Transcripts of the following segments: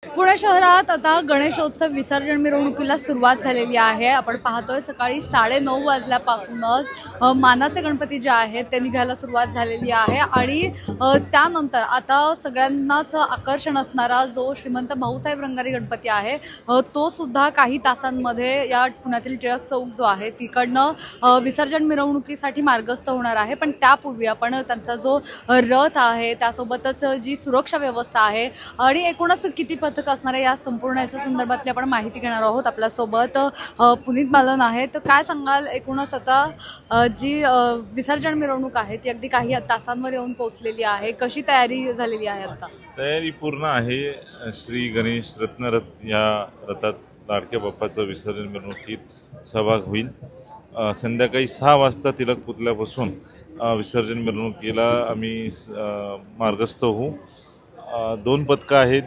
पुणे शहरात आता गणेशोत्सव विसर्जन मिरवणुकीला सुरुवात झालेली आहे। आपण पाहतोय सकाळी 9:30 वाजल्यापासूनच मानाचे गणपती जे आहेत ते निघायला सुरुवात झालेली आहे आणि त्यानंतर आता सगळ्यांनाच आकर्षण असणारा जो श्रीमंत भाऊसाहेब रंगारी गणपती आहे तो सुद्धा काही तासांमध्ये या पुण्यातील टिळक चौक जो आहे तिकडनं विसर्जन मिरवणुकीसाठी मार्गस्थ होणार आहे। पण त्यापूर्वी आपण त्यांचा जो रथ आहे त्यासोबतच जी सुरक्षा व्यवस्था आहे आणि एकूणच किती पथक असणार आहे या संपूर्ण याच्या संदर्भातली आपण माहिती घेणार आहोत। आपल्यासोबत पुनीत बालन आहे, तर काय सांगाल एकूणच आता जी विसर्जन मिरवणूक आहे ती अगदी काही तासांवर येऊन पोहोचलेली आहे, कशी तयारी झालेली आहे? आता तयारी पूर्ण आहे। श्री गणेश रत्नरथ या रथात लाडक्या बाप्पाचं विसर्जन मिरवणुकीत सहभाग होईल। संध्याकाळी 6 वाजता तिलक पुतल्यापासून विसर्जन मिरवणुकीला आम्ही मार्गस्थ होऊ। 2 पथकं आहेत,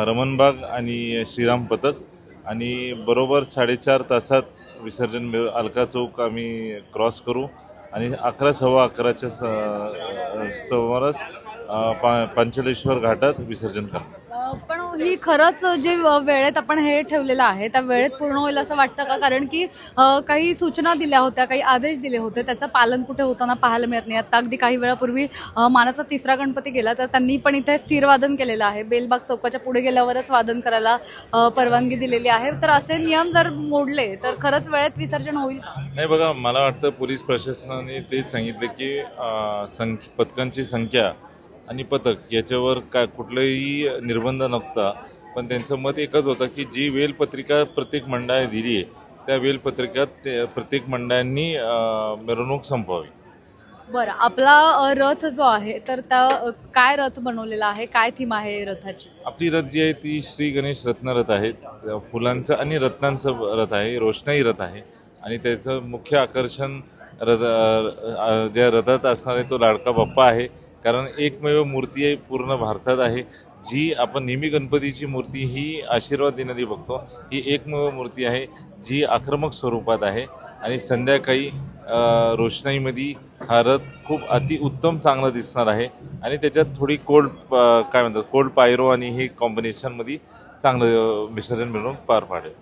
रमणबाग आणि श्रीराम पथक, आणि बरोबर 4.5 तासात विसर्जन अलका चौक आम्ही क्रॉस करू आणि 11 सव्वा 11च्या सुमारास पांचलेश्वर घाटात विसर्जन करू। पण ही खरंच जे वेळेत आपण हे ठेवलेलं आहे त्या वेळेत पूर्ण होईल असं वाटतं का? कारण की काही सूचना दिल्या होत्या, काही आदेश दिले होते, त्याचं पालन कुठे होताना पाहायला मिळत नाही। आता अगदी काही वेळापूर्वी मानाचा 3रा गणपती गेला तर त्यांनी पण इथे स्थिर वादन केलेलं आहे, बेलबाग चौकाच्या पुढे गेल्यावरच वादन करायला परवानगी दिलेली आहे। तर असे नियम जर मोडले तर खरंच वेळेत विसर्जन होईल का? नाही बघा, मला वाटतं पोलीस प्रशासनाने तेच सांगितलं की पथकांची संख्या आणि पथक याच्यावर कुठलाही निर्बंध नव्हता, पण त्यांचं मत एकच होतं की जी वेलपत्रिका प्रत्येक मंडळाने दिली आहे त्या वेलपत्रिकात प्रत्येक मंडळांनी मिरवणूक संपवावी। बरं, आपला रथ जो आहे तर त्या काय रथ बनवलेला आहे, काय थीम आहे रथाची? आपली रथ जी आहे ती श्री गणेश रत्नरथ आहे, फुलांचं आणि रत्नांचं रथ आहे, रोषणाई रथ आहे आणि त्याचं मुख्य आकर्षण ज्या रथात असणार आहे तो लाडका बाप्पा आहे। कारण एकमेव मूर्ती आहे पूर्ण भारतात आहे जी आपण नेहमी गणपतीची मूर्ती ही आशीर्वाद देणारी बघतो, ही एकमेव मूर्ती आहे जी आक्रमक स्वरूपात आहे आणि संध्याकाळी रोषणाईमध्ये हा रथ खूप अतिउत्तम चांगला दिसणार आहे आणि त्याच्यात थोडी कोल्ड पायरो आणि हे कॉम्बिनेशनमध्ये चांगलं विसर्जन मिरवणूक पार पाडेल।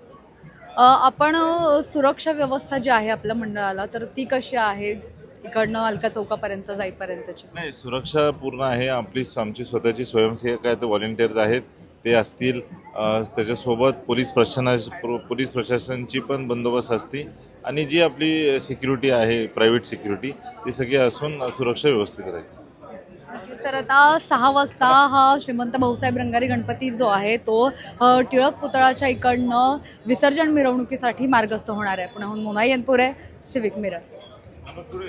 आपण सुरक्षा व्यवस्था जी आहे आपल्या मंडळाला तर ती कशी आहे इकडनं अलका चौकापर्यंत जाईपर्यंतची? नाही, सुरक्षा पूर्ण आहे। आमची स्वतःची स्वयंसेवक आहेत, व्हॉलेंटियर्स आहेत, ते असतील। त्याच्यासोबत पोलीस प्रशासनाची पण बंदोबस्त असते आणि जी आपली सिक्युरिटी आहे प्रायव्हेट सिक्युरिटी ती सगळी असून सुरक्षा व्यवस्थित राहील। तर आता 6 वाजता हा श्रीमंत भाऊसाहेब रंगारी गणपती जो आहे तो टिळक पुतळाच्या इकडनं विसर्जन मिरवणुकीसाठी मार्गस्थ होणार आहे। पुण्याहून मोना येनपुरे, सिविक मिरर।